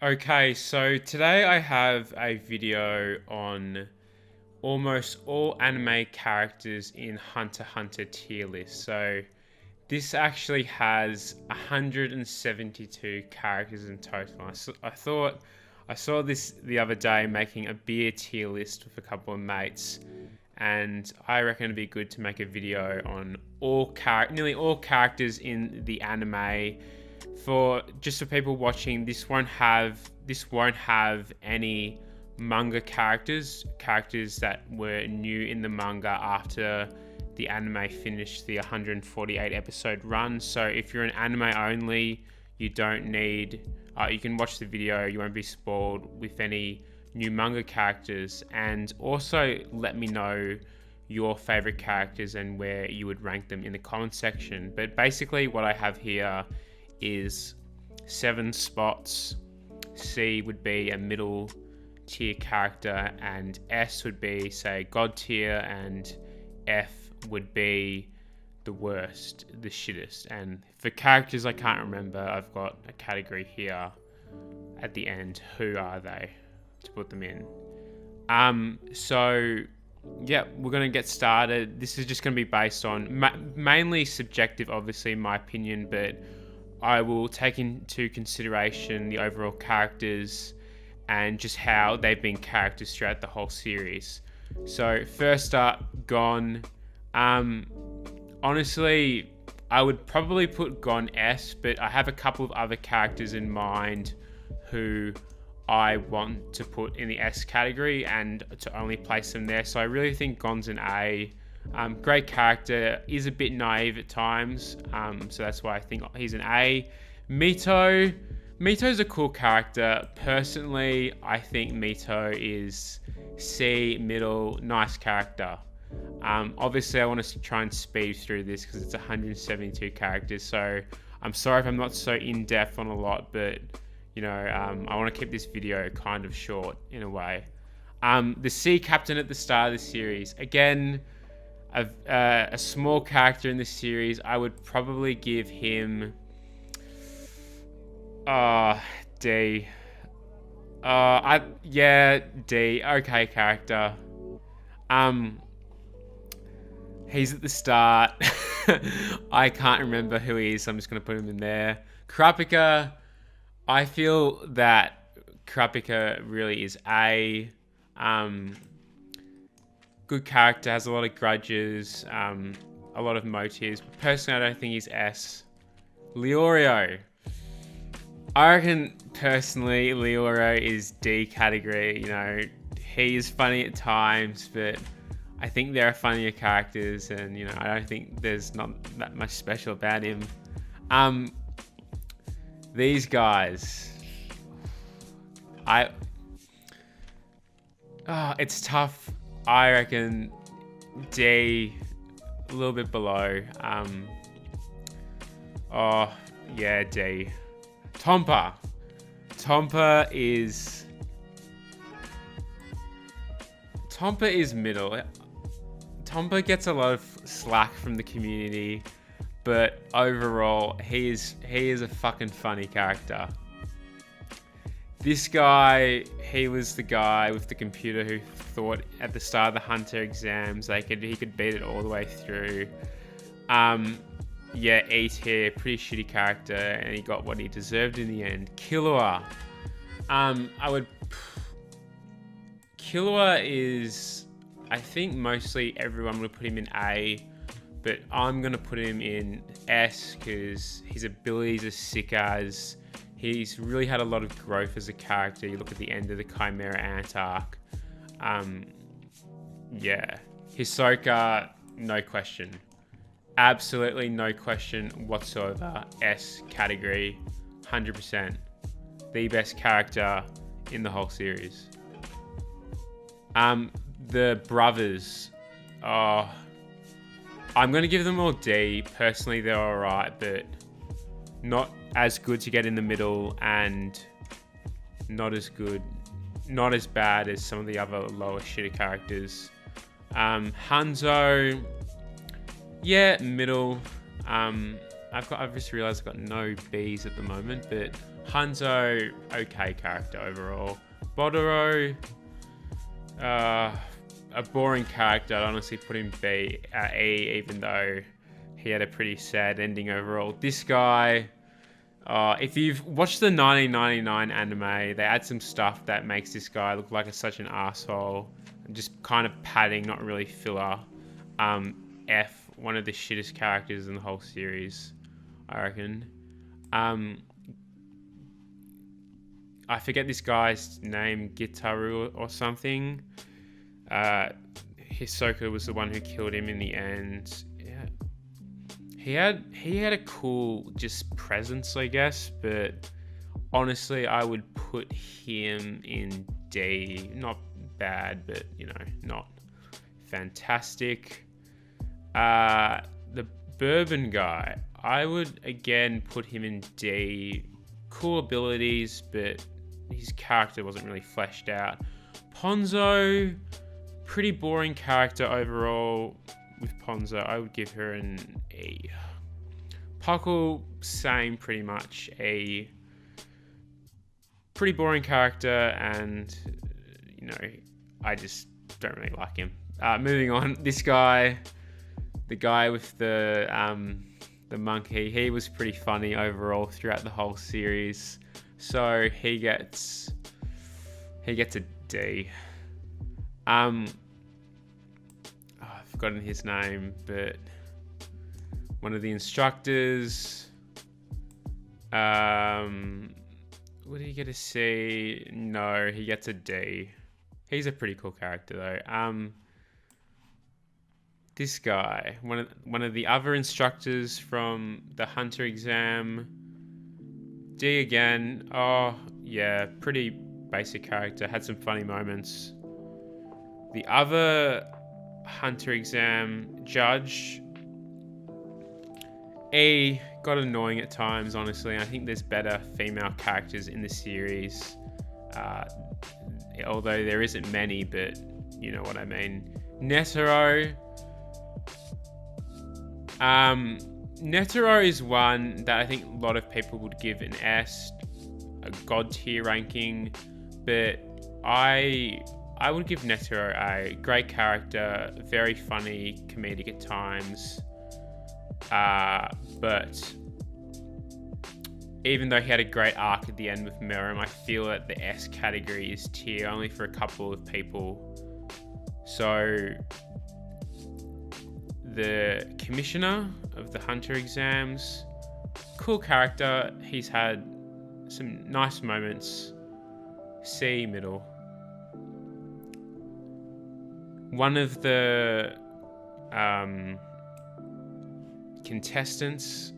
Okay, so today I have a video on almost all anime characters in Hunter x Hunter tier list. So this actually has 172 characters in total. I saw this the other day making a beer tier list with a couple of mates, and I reckon it'd be good to make a video on nearly all characters in the anime. For people watching, this won't have any manga characters that were new in the manga after the anime finished the 148 episode run. So if you're an anime only, you don't need you can watch the video. You won't be spoiled with any new manga characters. And also let me know your favorite characters and where you would rank them in the comment section. But basically what I have here is 7 spots. C would be a middle tier character, and S would be, say, God tier, and F would be the worst, the shittest. And for characters I can't remember, I've got a category here at the end. Who are they? To put them in. So yeah, we're gonna get started. This is just gonna be based on mainly subjective, obviously, my opinion, but I will take into consideration the overall characters and just how they've been characters throughout the whole series. So first up, Gon. Honestly, I would probably put Gon S, but I have a couple of other characters in mind who I want to put in the S category and to only place them there. So I really think Gon's an A. Great character, is a bit naive at times, so that's why I think he's an A. Mito's a cool character. Personally, I think Mito is C, middle, nice character. Obviously, I want to try and speed through this because it's 172 characters, so I'm sorry if I'm not so in-depth on a lot, but I want to keep this video kind of short in a way. The C captain at the start of the series, again, a small character in this series. I would probably give him D. D. Okay, character. He's at the start. I can't remember who he is, so I'm just gonna put him in there. Kurapika. I feel that Kurapika really is A. Good character, has a lot of grudges, a lot of motives. But personally, I don't think he's S. Leorio. I reckon, personally, Leorio is D category. He is funny at times, but I think there are funnier characters, and, I don't think there's not that much special about him. These guys. It's tough. I reckon D, a little bit below. D. Tompa. Tompa is middle. Tompa gets a lot of slack from the community, but overall, he is a fucking funny character. This guy, he was the guy with the computer who thought at the start of the Hunter exams he could beat it all the way through. E tier, pretty shitty character, and he got what he deserved in the end. Killua. Killua is, I think mostly everyone would put him in A, but I'm gonna put him in S because his abilities are sick as. He's really had a lot of growth as a character. You look at the end of the Chimera Ant arc. Hisoka, no question. Absolutely no question whatsoever. S category, 100%. The best character in the whole series. The brothers. I'm going to give them all D. Personally, they're alright, but not as good to get in the middle, and not as bad as some of the other lower shitter characters. Hanzo, middle. I've just realized I've got no B's at the moment, but Hanzo, okay character overall. Bodoro, a boring character. I'd honestly put him B, E, even though he had a pretty sad ending overall. This guy, if you've watched the 1999 anime, they add some stuff that makes this guy look like such an asshole. Just kind of padding, not really filler. F, one of the shittest characters in the whole series, I reckon. I forget this guy's name, Gitaru or something. Hisoka was the one who killed him in the end. Yeah. He had a cool just presence, I guess, but honestly, I would put him in D. Not bad, but not fantastic. The bourbon guy, I would again put him in D. Cool abilities, but his character wasn't really fleshed out. Ponzo, pretty boring character overall. With Ponzo, I would give her an E. Puckle, same pretty much. A pretty boring character, and I just don't really like him. Moving on, this guy, the guy with the monkey, he was pretty funny overall throughout the whole series. So he gets a D. I've forgotten his name, but one of the instructors. Would he get a C? No, he gets a D. He's a pretty cool character though. This guy, one of the other instructors from the Hunter exam. D again. Oh yeah, pretty basic character. Had some funny moments. The other Hunter exam judge, E, got annoying at times, honestly. I think there's better female characters in the series, although there isn't many, but you know what I mean. Netero. Netero is one that I think a lot of people would give an S, a god tier ranking, but I would give Netero a great character, very funny, comedic at times, but even though he had a great arc at the end with Meruem, I feel that the S category is tier only for a couple of people. So the commissioner of the Hunter exams, cool character. He's had some nice moments. C, middle. One of the contestants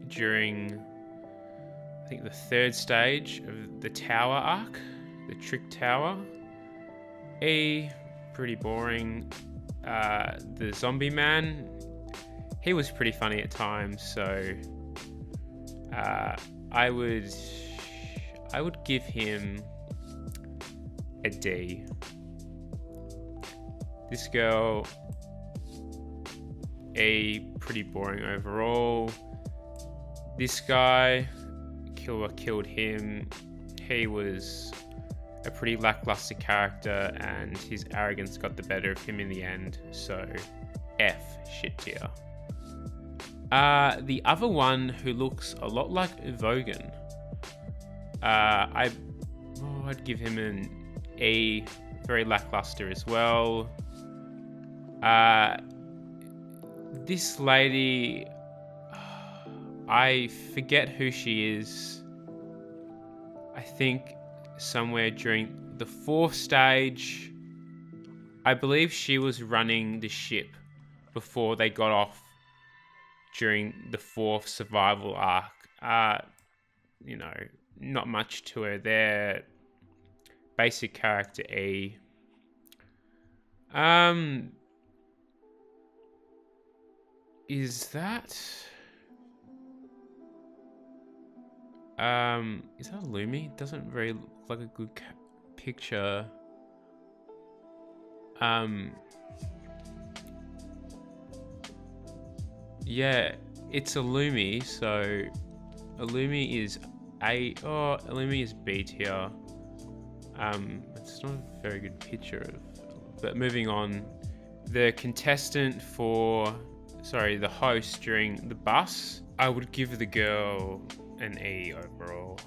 during, I think, the third stage of the tower arc, the trick tower. E, pretty boring. The zombie man, he was pretty funny at times, so I would give him a D. This girl, A, pretty boring overall. This guy, killer killed him. He was a pretty lackluster character, and his arrogance got the better of him in the end. So F, shit tier. The other one who looks a lot like Vogan, I'd give him an E, very lackluster as well. This lady, I forget who she is. I think somewhere during the fourth stage, I believe she was running the ship before they got off during the fourth survival arc. Not much to her there. Basic character E. Is that Lumi? It doesn't very look like a good picture. Yeah, it's a Lumi, so a Lumi is A. Oh, Elimi is B tier. It's not a very good picture of. But moving on, the host during the bus, I would give the girl an E overall.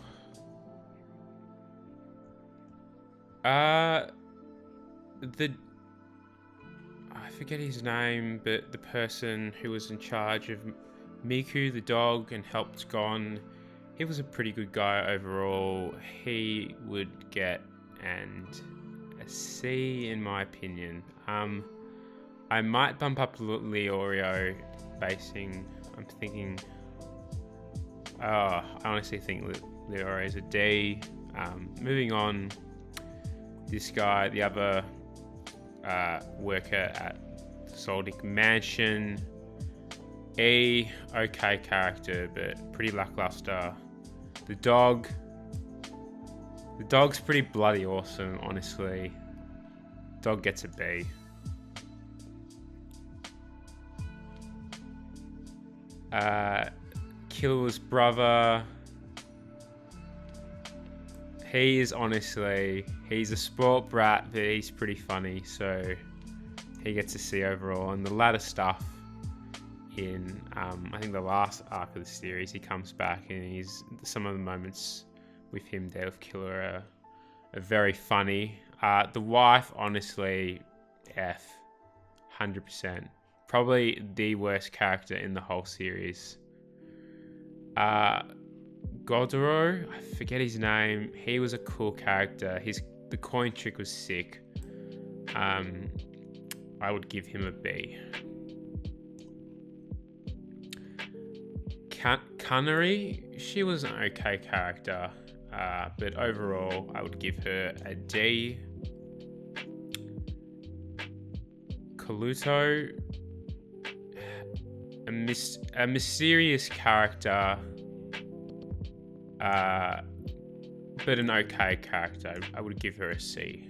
I forget his name, but the person who was in charge of Miku, the dog, and helped Gon, he was a pretty good guy overall. He would get a C in my opinion. I might bump up Leorio I honestly think Leorio is a D. Moving on, this guy, the other worker at Soldic Mansion, E, okay character, but pretty lackluster. The dog's pretty bloody awesome, honestly. Dog gets a B. Killua's brother, he's a sport brat, but he's pretty funny, so he gets a C overall. And the latter stuff in, I think the last arc of the series, he comes back and some of the moments with him there with Killua are very funny. The wife, honestly, F, 100%. Probably the worst character in the whole series. Godoro, I forget his name. He was a cool character. The coin trick was sick. I would give him a B. Kanari, she was an okay character, but overall I would give her a D. Kaluto, a mysterious character, but an okay character. I would give her a C.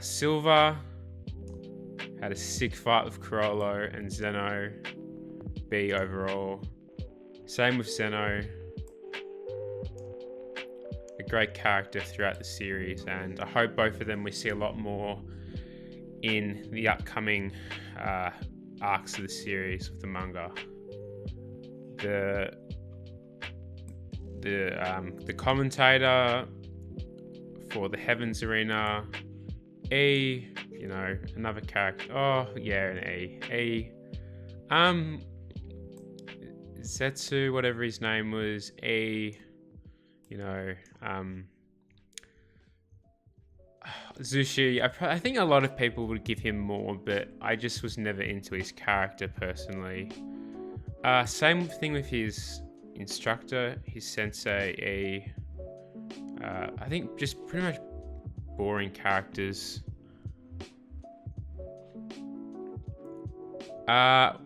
Silva had a sick fight with Corolla and Zeno, B overall. Same with Zeno. A great character throughout the series, and I hope both of them we see a lot more in the upcoming arcs of the series of the manga. The commentator for the Heavens Arena, E, another character. Oh yeah, an E. Zetsu, whatever his name was, E. Zushi, I think a lot of people would give him more, but I just was never into his character personally. Same thing with his instructor, his sensei, E. I think just pretty much boring characters. I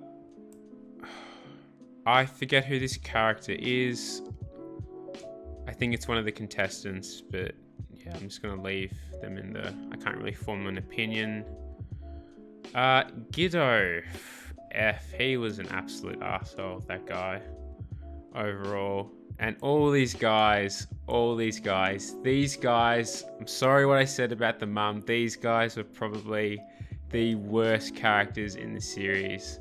forget who this character is. I think it's one of the contestants, but yeah, I'm just gonna leave them I can't really form an opinion. Giddo, F, he was an absolute arsehole, that guy, overall. And all these guys, I'm sorry what I said about the mum, these guys were probably the worst characters in the series.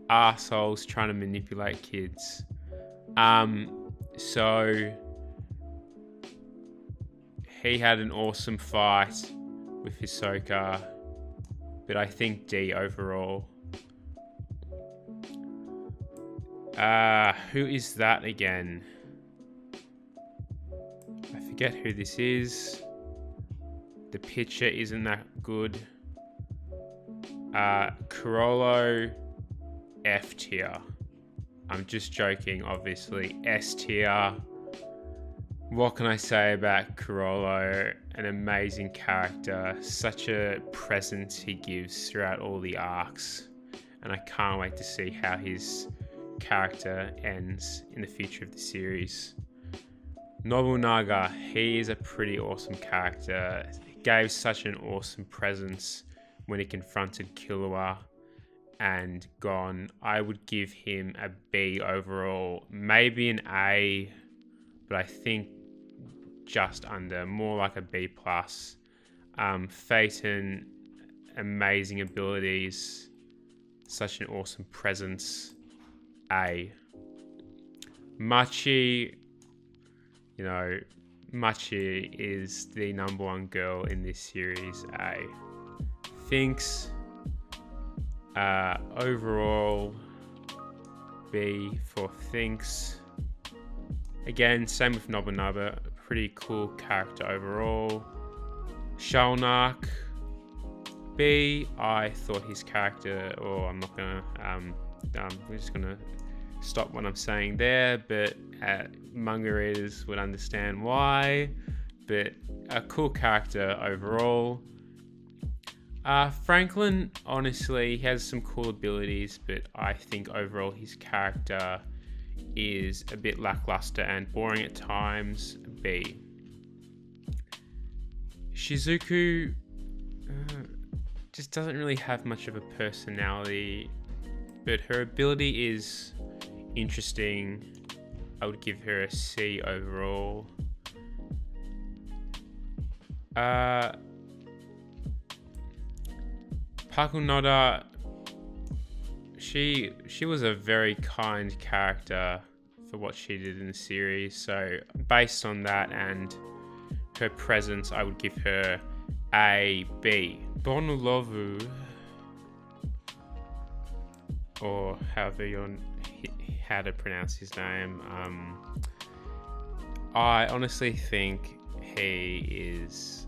Arseholes trying to manipulate kids. So he had an awesome fight with Hisoka, but I think D overall. Who is that again? I forget who this is. The picture isn't that good. Corollo, F tier. I'm just joking, obviously. S tier. What can I say about Corollo? An amazing character. Such a presence he gives throughout all the arcs. And I can't wait to see how his character ends in the future of the series. Nobunaga, he is a pretty awesome character. He gave such an awesome presence when he confronted Killua. and gone, I would give him a B overall, maybe an A, but I think just under, more like a B plus. Phaeton, amazing abilities, such an awesome presence, A. Machi, Machi is the number one girl in this series, A. Thinks, overall, B for Thinks. Again, same with Nobunaga, pretty cool character overall. Shalnak, B. I thought his character, I'm not gonna, we're just gonna stop what I'm saying there, but manga readers would understand why. But a cool character overall. Franklin, honestly, he has some cool abilities, but I think overall his character is a bit lackluster and boring at times. B. Shizuku just doesn't really have much of a personality, but her ability is interesting. I would give her a C overall. Pakunoda, she was a very kind character for what she did in the series, so based on that and her presence, I would give her a B. Bonulovu, or how to pronounce his name, I honestly think he is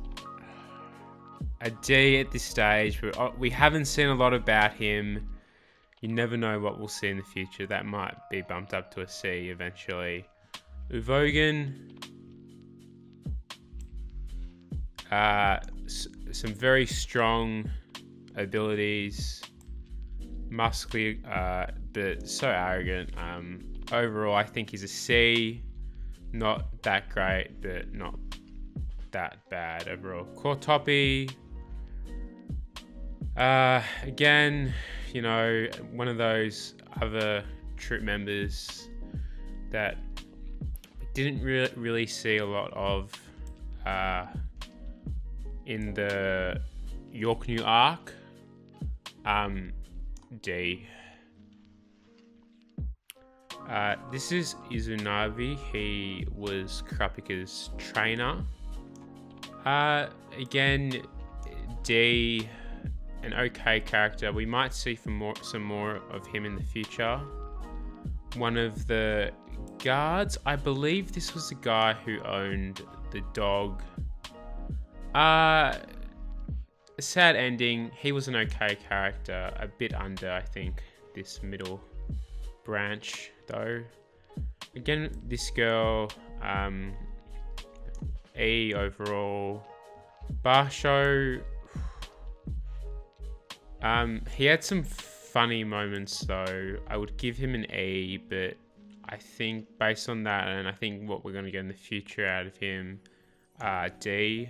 a D at this stage. We haven't seen a lot about him. You never know what we'll see in the future. That might be bumped up to a C eventually. Uvogan, some very strong abilities, muscly, but so arrogant. Overall, I think he's a C. Not that great, but not that bad overall. Kortopi, again, one of those other troop members that we didn't really see a lot of in the York New arc. D. This is Izunavi. He was Kurapika's trainer. Again, D, an okay character. We might see some more of him in the future. One of the guards, I believe this was the guy who owned the dog. A sad ending. He was an okay character, a bit under, I think, this middle branch though. Again, this girl, E overall. Basho, he had some funny moments though. I would give him an E, but I think based on that, and I think what we're going to get in the future out of him, D.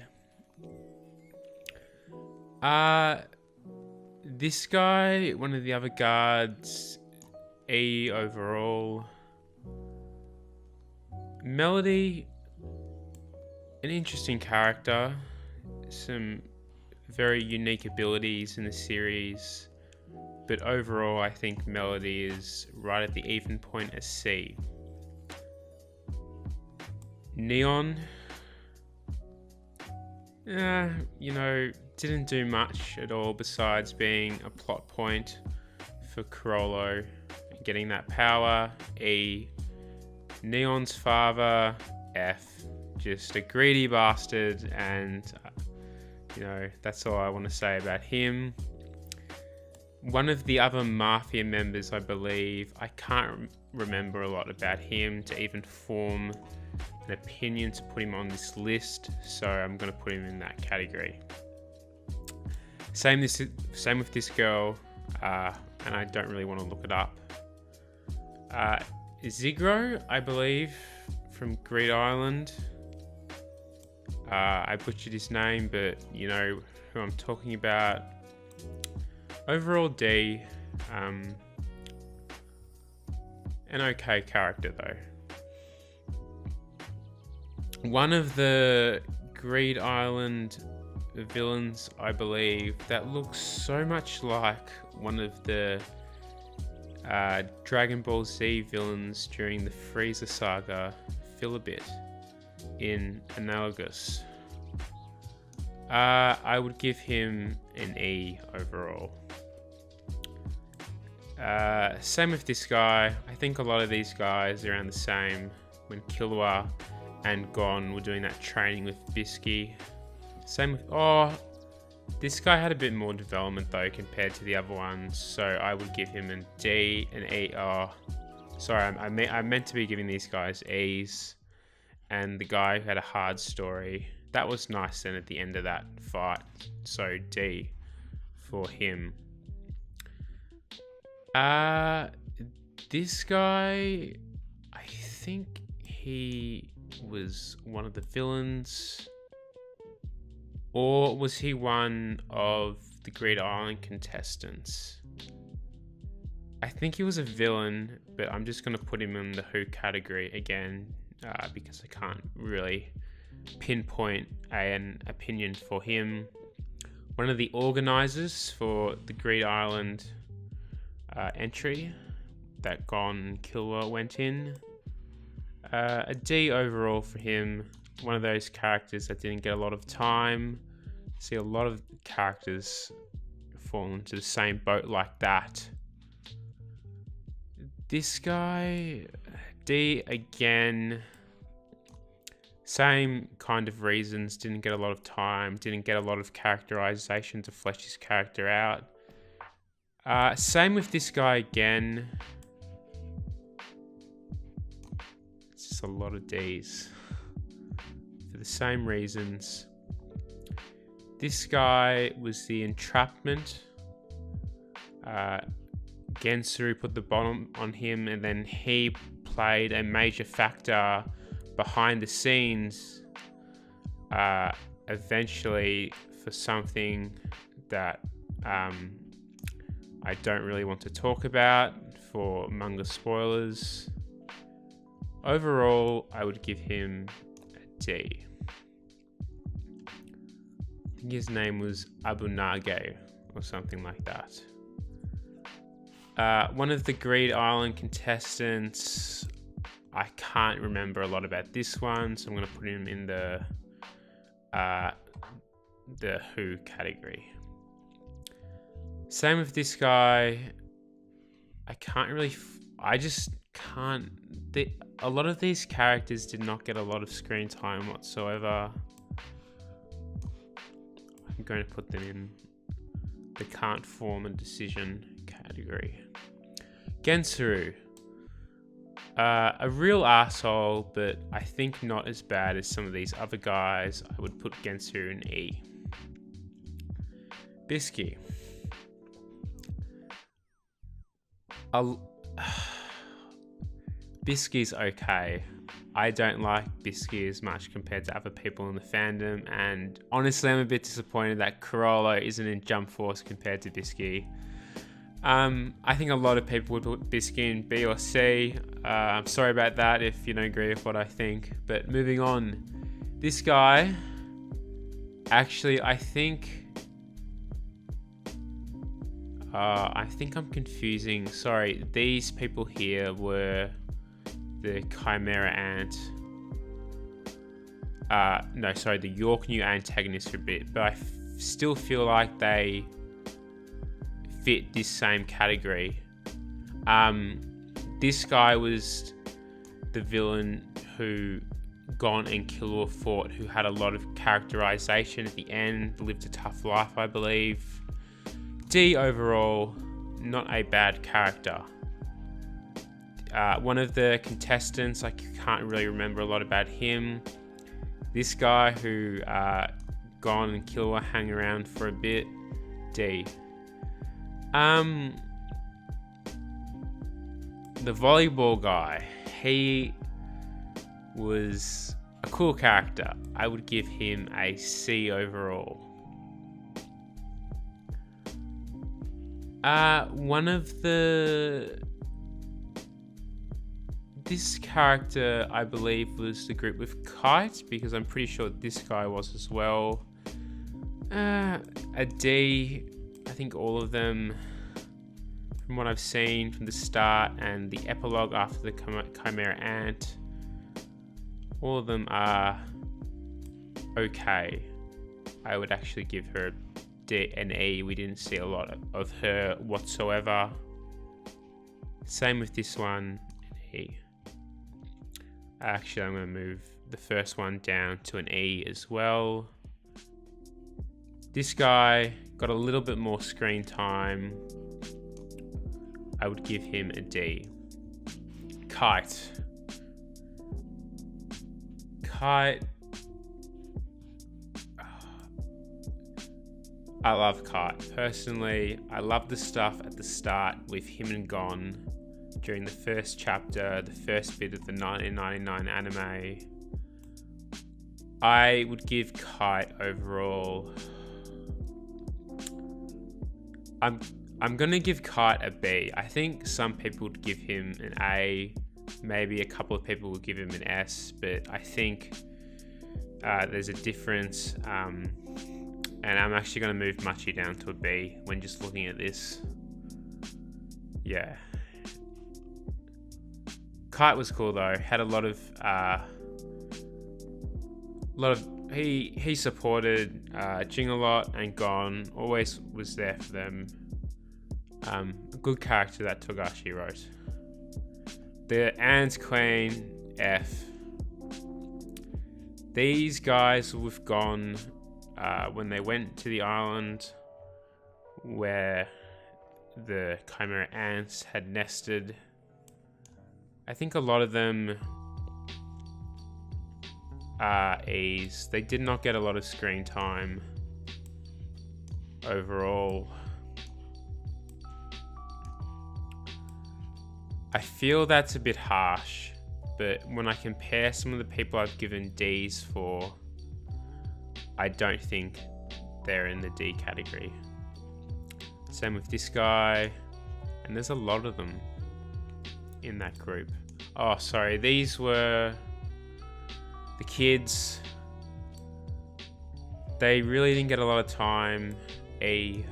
This guy, one of the other guards, E overall. Melody, an interesting character, some very unique abilities in the series, but overall I think Melody is right at the even point as C. Neon, didn't do much at all besides being a plot point for Corolla getting that power. E. Neon's father, F, just a greedy bastard, and that's all I want to say about him. One of the other Mafia members, I believe, I can't remember a lot about him to even form an opinion to put him on this list, so I'm going to put him in that category. Same with this girl, and I don't really want to look it up. Zigro, I believe, from Greed Island. I butchered his name, but you know who I'm talking about. Overall D. An okay character though. One of the Greed Island villains, I believe, that looks so much like one of the Dragon Ball Z villains during the Frieza saga, Philibit, in Analogous. I would give him an E overall. Same with this guy. I think a lot of these guys are around the same. When Killua and Gon were doing that training with Bisky. Same with... this guy had a bit more development though compared to the other ones. So I would give him an D, an E. Sorry, I meant to be giving these guys E's. And the guy who had a hard story, that was nice then at the end of that fight. So D for him. This guy, I think he was one of the villains, or was he one of the Greed Island contestants? I think he was a villain, but I'm just going to put him in the Who category again, because I can't really pinpoint an opinion for him. One of the organizers for the Greed Island entry that Gon Killua went in. A D overall for him. One of those characters that didn't get a lot of time. See a lot of characters fall into the same boat like that. This guy, D again. Same kind of reasons. Didn't get a lot of time. Didn't get a lot of characterization to flesh his character out. Same with this guy again. It's just a lot of D's. For the same reasons. This guy was the entrapment. Gensuru put the bottom on him, and then he played a major factor behind the scenes, eventually for something that I don't really want to talk about for manga spoilers. Overall, I would give him a D. I think his name was Abunage or something like that. One of the Greed Island contestants, I can't remember a lot about this one, so I'm going to put him in the Who category. Same with this guy. A lot of these characters did not get a lot of screen time whatsoever. I'm going to put them in the can't form a decision category. Gensuru. A real asshole, but I think not as bad as some of these other guys. I would put Gensuru in E. Bisky. Bisky's okay. I don't like Bisky as much compared to other people in the fandom, and honestly I'm a bit disappointed that Corolla isn't in Jump Force compared to Bisky. I think a lot of people would put Bisky in B or C. I'm sorry about that if you don't agree with what I think. But moving on. This guy, actually, I think I'm confusing. Sorry, these people here were the Chimera Ant. The York New antagonist for a bit. But I still feel like they fit this same category. This guy was the villain who Gon and Killua fought, who had a lot of characterization at the end, lived a tough life, I believe. D overall, not a bad character. One of the contestants, I can't really remember a lot about him. This guy who Gon and Killua hang around for a bit, D. The volleyball guy, he was a cool character. I would give him a C overall. One of this character, I believe, was the group with Kite, because I'm pretty sure this guy was as well. A D. I think all of them, from what I've seen from the start and the epilogue after the Chimera Ant, all of them are okay. I would actually give her an E. We didn't see a lot of her whatsoever. Same with this one, an E. Actually, I'm going to move the first one down to an E as well. This guy got a little bit more screen time. I would give him a D. Kite. I love Kite. Personally, I love the stuff at the start with him and Gon during the first chapter, the first bit of the 1999 anime. I would give Kite overall... I'm gonna give Kite a B. I think some people would give him an A. Maybe a couple of people would give him an S, but I think there's a difference. And I'm actually going to move Machi down to a B when just looking at this. Yeah. Kite was cool though. Had a lot of he supported Jing a lot, and Gon always was there for them. A good character that Togashi wrote. The Ant Queen, F. These guys with Gon, when they went to the island where the Chimera Ants had nested, I think a lot of them are E's. They did not get a lot of screen time overall. I feel that's a bit harsh, but when I compare some of the people I've given D's for, I don't think they're in the D category. Same with this guy, and there's a lot of them in that group. Oh, sorry, these were the kids. They really didn't get a lot of time. A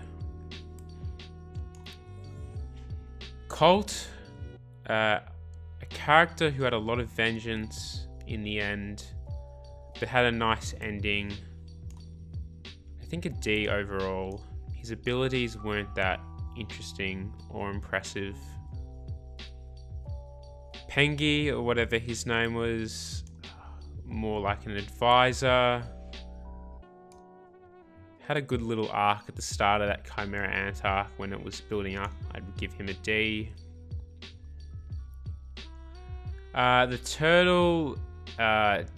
Colt, a character who had a lot of vengeance in the end, but had a nice ending. I think a D overall. His abilities weren't that interesting or impressive. Pengi, or whatever his name was, more like an advisor. Had a good little arc at the start of that Chimera Ant arc when it was building up. I'd give him a D. The turtle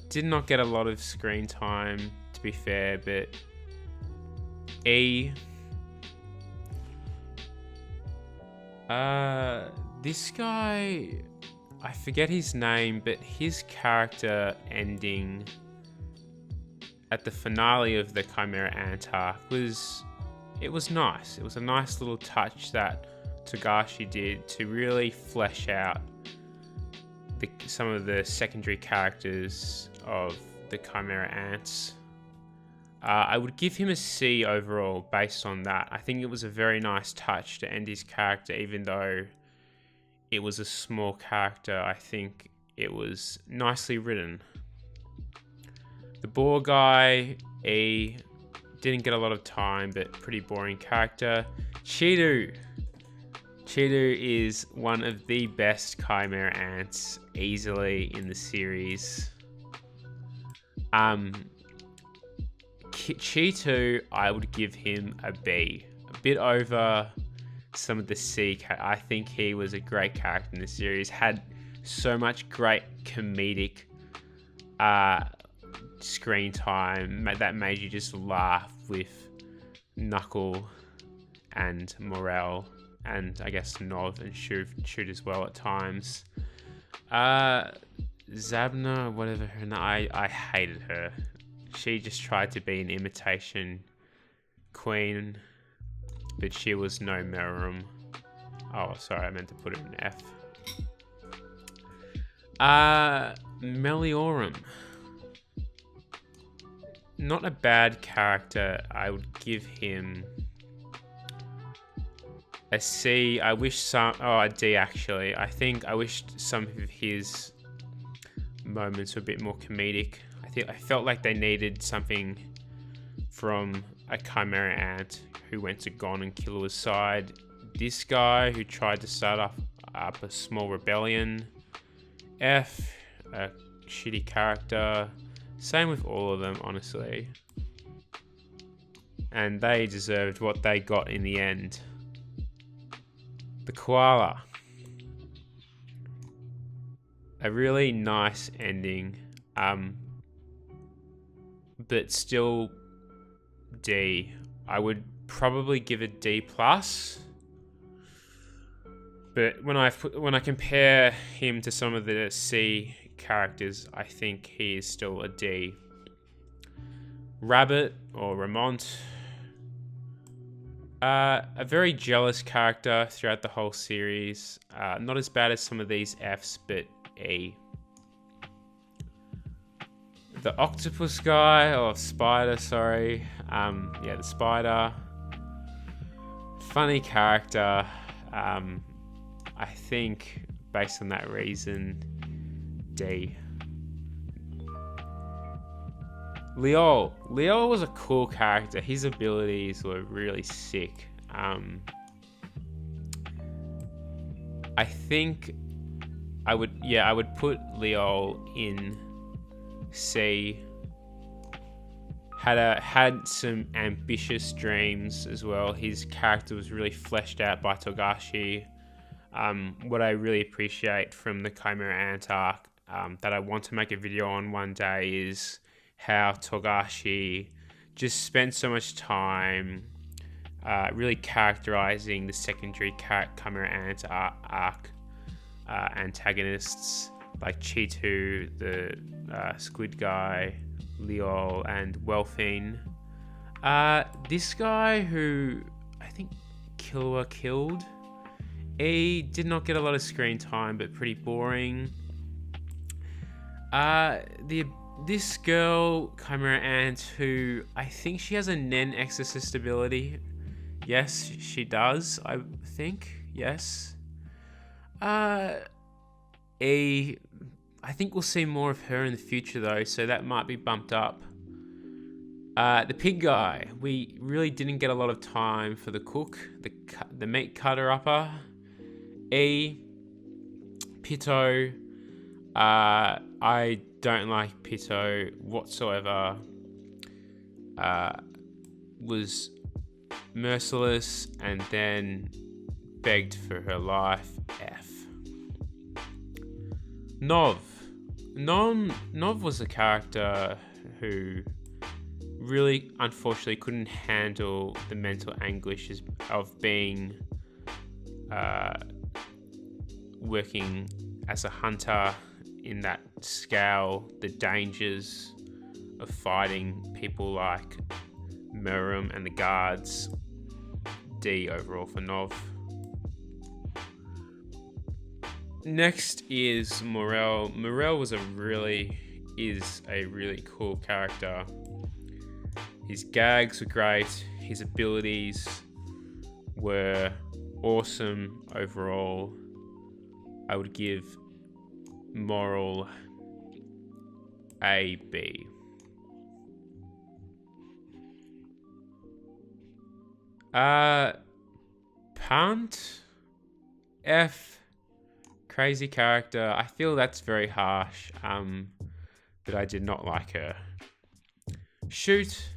did not get a lot of screen time, to be fair, but E. This guy, I forget his name, but his character ending at the finale of the Chimera Ant arc was nice. It was a nice little touch that Togashi did to really flesh out some of the secondary characters of the Chimera Ants. I would give him a C overall based on that. I think it was a very nice touch to end his character, even though it was a small character. I think it was nicely written. The boar guy, E, didn't get a lot of time, but pretty boring character. Cheetu is one of the best Chimera Ants easily in the series. Cheetu, I would give him a B. A bit over some of the C. I think he was a great character in the series. Had so much great comedic screen time that made you just laugh with Knuckle and Morel, and I guess Nov and Shoot as well at times. Zabna, whatever her name, I hated her. She just tried to be an imitation queen. but she was no Meruem. Oh, sorry, I meant to put it in F. Meliorum. Not a bad character. I would give him a C. I wish a D actually. I wished some of his moments were a bit more comedic. I felt like they needed something from a Chimera Ant who went to Gon and Killua's side. This guy who tried to start up a small rebellion. F, a shitty character. Same with all of them, honestly. And they deserved what they got in the end. The koala. A really nice ending. But still D. I would probably give it D+. But when I compare him to some of the C characters, I think he is still a D. Rabbit or Ramont. A very jealous character throughout the whole series. Not as bad as some of these Fs, but E. The octopus guy, or spider, sorry. The spider. Funny character. I think, based on that reason, D. Leol. Leol was a cool character. His abilities were really sick. I think I would put Leol in C. Had some ambitious dreams as well. His character was really fleshed out by Togashi. What I really appreciate from the Chimera Ant arc that I want to make a video on one day is how Togashi just spent so much time really characterizing the secondary Chimera Ant arc antagonists like Cheetu, the squid guy, Leol, and Welfine. This guy who I think Killua killed. He did not get a lot of screen time, but pretty boring. This girl, Chimera Ant, who I think she has a Nen Exorcist ability. Yes, she does, I think. Yes. I think we'll see more of her in the future, though, so that might be bumped up. The pig guy. We really didn't get a lot of time for the cook, the meat cutter-upper. Pitto. I don't like Pitto whatsoever. Was merciless and then begged for her life. F. Nov. Nov was a character who really, unfortunately, couldn't handle the mental anguish of being working as a hunter in that scale, the dangers of fighting people like Meruem and the guards. D overall for Nov. Next is Morel. Morel is a really cool character. His gags were great. His abilities were awesome overall. I would give Moral a B. Punt F. Crazy character. I feel that's very harsh, but I did not like her. Shoot,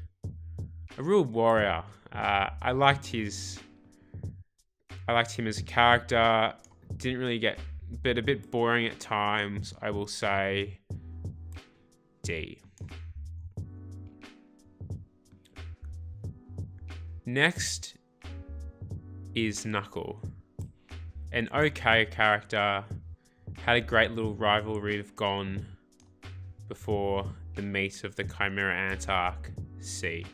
a real warrior. I liked him as a character. Didn't really get, but a bit boring at times. I will say D. Next is Knuckle. An okay character. Had a great little rivalry with Gon before the meat of the Chimera Ant arc. C.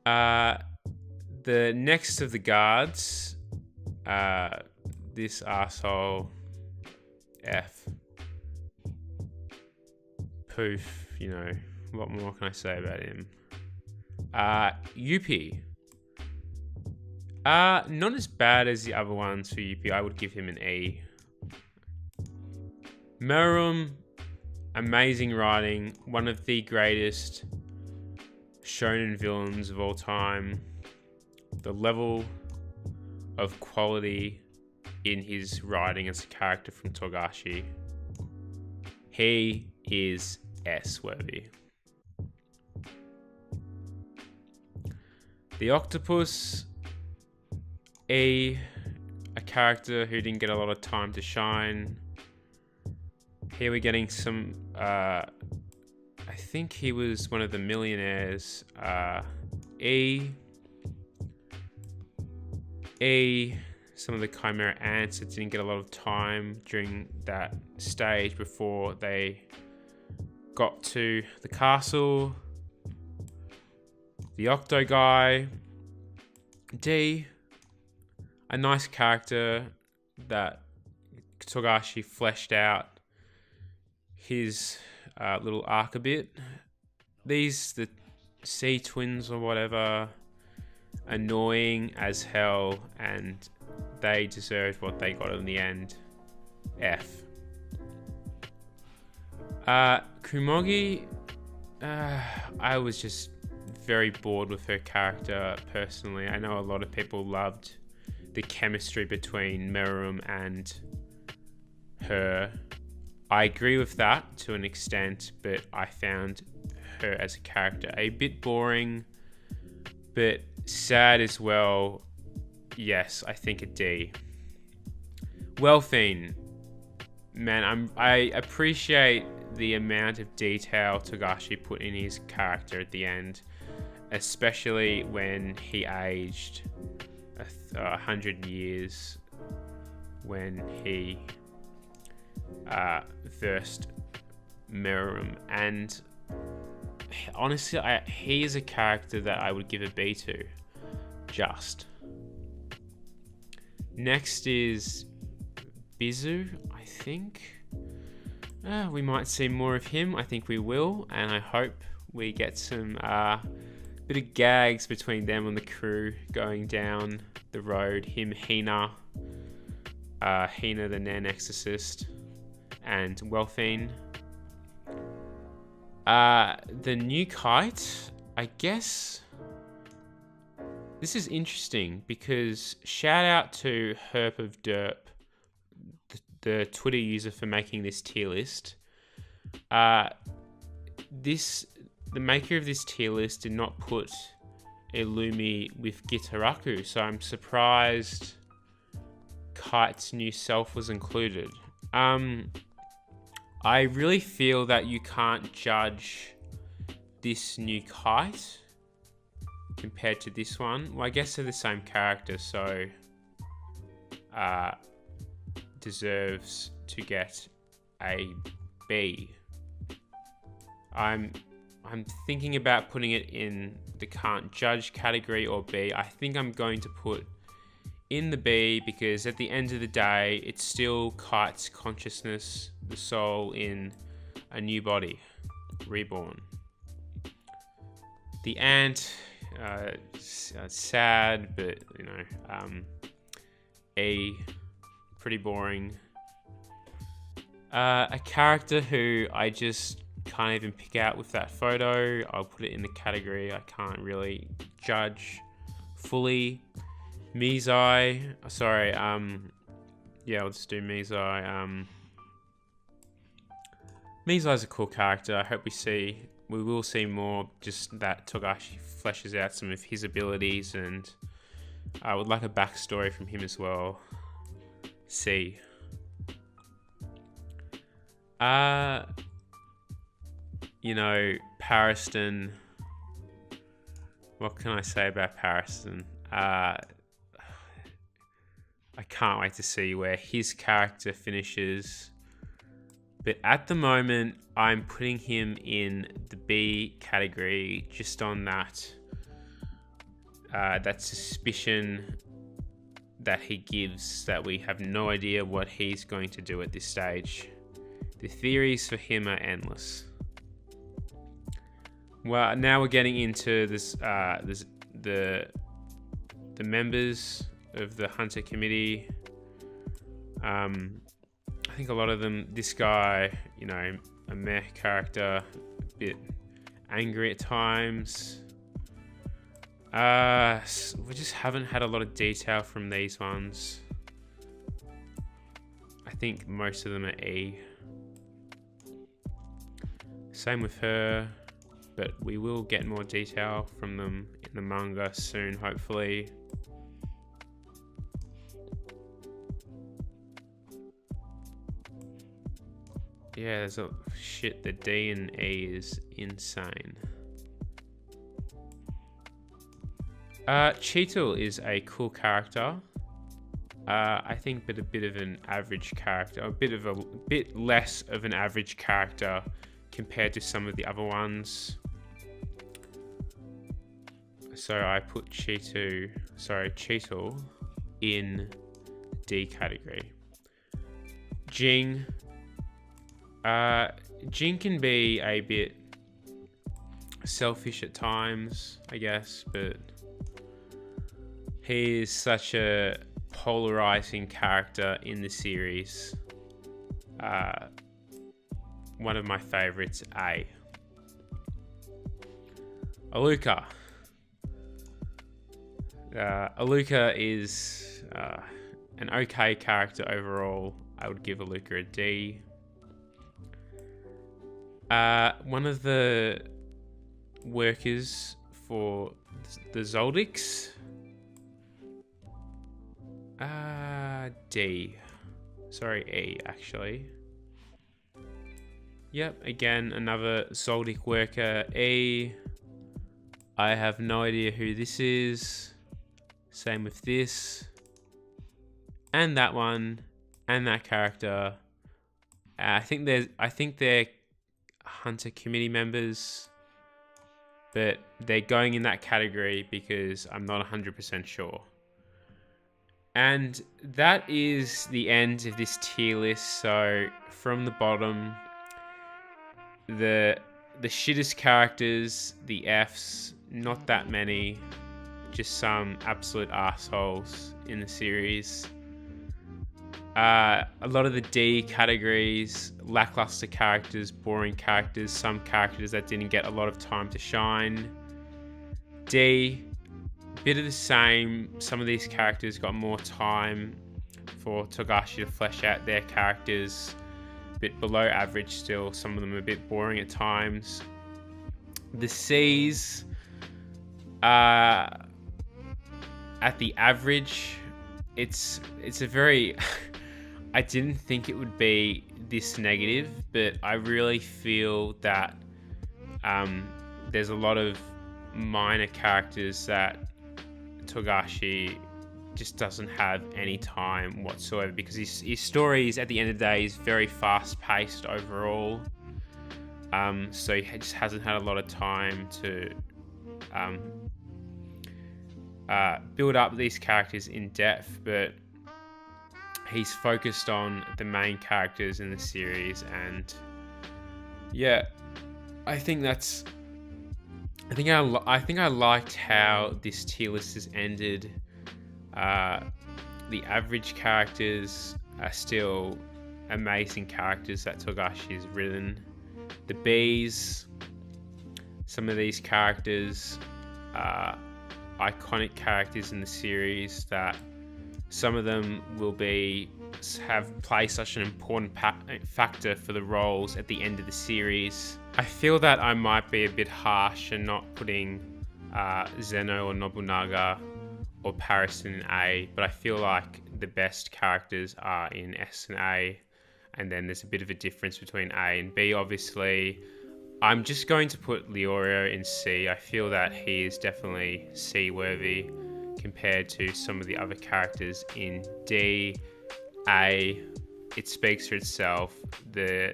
The next of the guards, this asshole, F. Poof, what more can I say about him? Yuppie. Not as bad as the other ones for Yuppie. I would give him an E. Meruem, amazing writing. One of the greatest shonen villains of all time. The level of quality in his writing as a character from Togashi. He is S-worthy. The Octopus, a character who didn't get a lot of time to shine. Here we're getting some, I think he was one of the millionaires. Some of the Chimera ants that didn't get a lot of time during that stage before they got to the castle. The Octo guy. D, a nice character that Togashi fleshed out his little arc a bit. These, the sea twins or whatever, annoying as hell, and they deserved what they got in the end. F. Kumogi, I was just very bored with her character personally. I know a lot of people loved the chemistry between Meruem and her. I agree with that to an extent, but I found her as a character a bit boring, but sad as well. Yes, I think a D. Welfine, man, I appreciate the amount of detail Togashi put in his character at the end, especially when he aged 100 years when he versed Meruem, and honestly, he is a character that I would give a B to. Just. Next is Bizu, I think. We might see more of him. I think we will, and I hope we get some bit of gags between them and the crew going down the road. Him, Hina the Nan Exorcist, and Welfine. The new kite, I guess. This is interesting because shout out to Herp of Derp, the Twitter user, for making this tier list. The maker of this tier list did not put Illumi with Gitaraku, so I'm surprised Kite's new self was included. I really feel that you can't judge this new Kite compared to this one. Well, I guess they're the same character, so deserves to get a B. I'm thinking about putting it in the can't judge category or B. I think I'm going to put in the B because at the end of the day, it's still Kite's consciousness, the soul in a new body, reborn. The ant, sad, but A, pretty boring. A character who I just can't even pick out with that photo. I'll put it in the category I can't really judge fully. Mizai, sorry, yeah, let's do Mizai. Mizai's a cool character. I hope we will see more, just that Togashi fleshes out some of his abilities, and I would like a backstory from him as well. C. Pariston. What can I say about Pariston? I can't wait to see where his character finishes. But at the moment, I'm putting him in the B category just on that that suspicion that he gives that we have no idea what he's going to do at this stage. The theories for him are endless. Well, now we're getting into the members of the Hunter Committee. I think a lot of them, this guy, a meh character, a bit angry at times. We just haven't had a lot of detail from these ones. I think most of them are E. Same with her, but we will get more detail from them in the manga soon, hopefully. Yeah, there's a shit. The D and E is insane. Cheetle is a cool character. I think, but a bit of an average character, a bit less of an average character compared to some of the other ones. So I put Cheetle in D category. Jing. Jing can be a bit selfish at times, I guess, but he is such a polarizing character in the series. One of my favorites, A. Aluka. Aluka is an okay character overall. I would give Aluka a D. One of the workers for the Zoldycks. D. Sorry, E, actually. Yep, again, another Zoldyck worker, E. I have no idea who this is. Same with this. And that one. And that character. I think they're Hunter Committee members. But they're going in that category because I'm not 100% sure. And that is the end of this tier list. So from the bottom, the shittest characters, the Fs, not that many, just some absolute assholes in the series. A lot of the D categories, lackluster characters, boring characters, some characters that didn't get a lot of time to shine. D, bit of the same. Some of these characters got more time for Togashi to flesh out their characters. A bit below average still. Some of them are a bit boring at times. The C's at the average. It's a very I didn't think it would be this negative, but I really feel that there's a lot of minor characters that Togashi just doesn't have any time whatsoever, because his stories at the end of the day is very fast paced overall. So he just hasn't had a lot of time to build up these characters in depth, but he's focused on the main characters in the series. And yeah, I think I liked how this tier list has ended. The average characters are still amazing characters that Togashi has written. The Bs, some of these characters are iconic characters in the series that some of them will play such an important factor for the roles at the end of the series. I feel that I might be a bit harsh and not putting Zeno or Nobunaga or Paris in A, but I feel like the best characters are in S and A, and then there's a bit of a difference between A and B, obviously. I'm just going to put Leorio in C. I feel that he is definitely C-worthy compared to some of the other characters in D. A, it speaks for itself.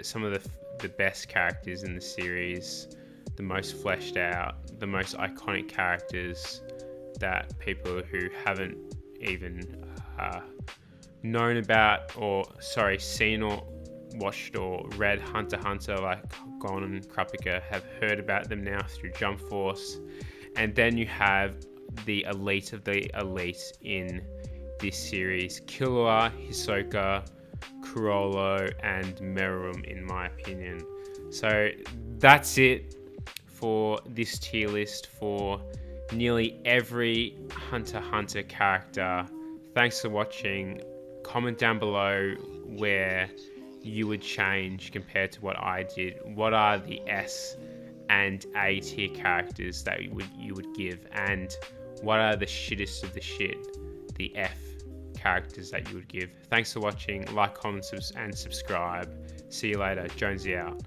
Some of the best characters in the series, the most fleshed out, the most iconic characters, that people who haven't even known about, seen or watched or read Hunter x Hunter, like Gon and Kurapika, have heard about them now through Jump Force. And then you have the elite of the elite in this series: Killua, Hisoka, Kurolo, and Meruem, in my opinion. So that's it for this tier list for nearly every Hunter x Hunter character. Thanks for watching. Comment down below where you would change compared to what I did. What are the S and A tier characters that you would give, and what are the shittest of the shit, the F characters that you would give? Thanks for watching. Like, comment, and subscribe. See you later. Jonesy out.